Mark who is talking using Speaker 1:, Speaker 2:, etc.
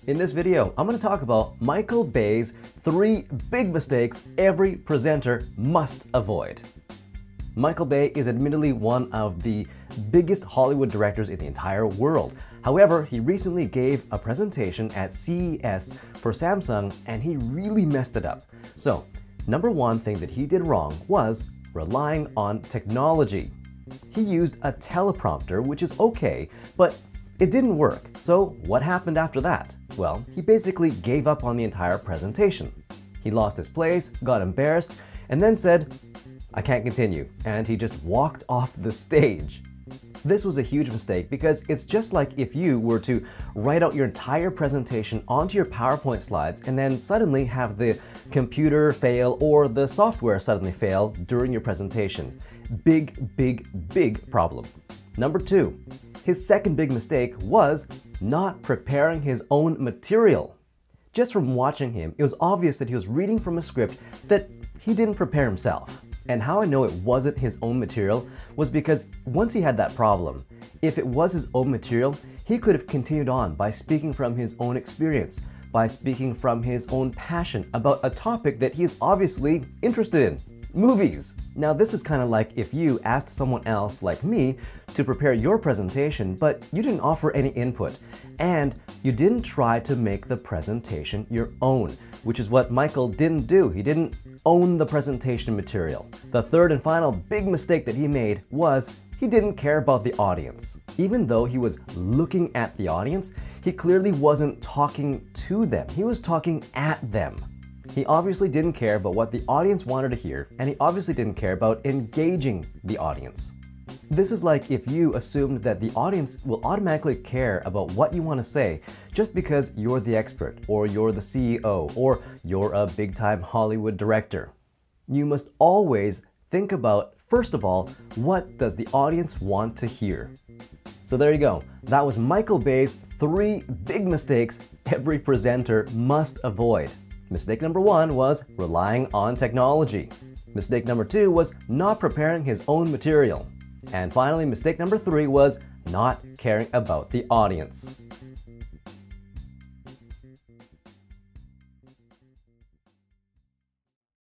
Speaker 1: In this video, I'm going to talk about Michael Bay's 3 big mistakes every presenter must avoid. Michael Bay is admittedly one of the biggest Hollywood directors in the entire world. However, he recently gave a presentation at CES for Samsung and he really messed it up. So, number one thing that he did wrong was relying on technology. He used a teleprompter, which is okay, but it didn't work. So what happened after that? Well, he basically gave up on the entire presentation. He lost his place, got embarrassed, and then said, "I can't continue," and he just walked off the stage. This was a huge mistake because it's just like if you were to write out your entire presentation onto your PowerPoint slides and then suddenly have the computer fail or the software suddenly fail during your presentation. Big problem. Number 2, his second big mistake was not preparing his own material. Just from watching him, it was obvious that he was reading from a script that he didn't prepare himself. And how I know it wasn't his own material was because once he had that problem, if it was his own material, he could have continued on by speaking from his own experience, by speaking from his own passion about a topic that he is obviously interested in. Movies. Now this is kind of like if you asked someone else like me to prepare your presentation, but you didn't offer any input and you didn't try to make the presentation your own, which is what Michael didn't do. He didn't own the presentation material. The third and final big mistake that he made was he didn't care about the audience. Even though he was looking at the audience, he clearly wasn't talking to them. He was talking at them. He obviously didn't care about what the audience wanted to hear, and he obviously didn't care about engaging the audience. This is like if you assumed that the audience will automatically care about what you want to say just because you're the expert, or you're the CEO, or you're a big-time Hollywood director. You must always think about, first of all, what does the audience want to hear? So there you go. That was Michael Bay's 3 big mistakes every presenter must avoid. Mistake number 1 was relying on technology. Mistake number 2 was not preparing his own material. And finally, mistake number 3 was not caring about the audience.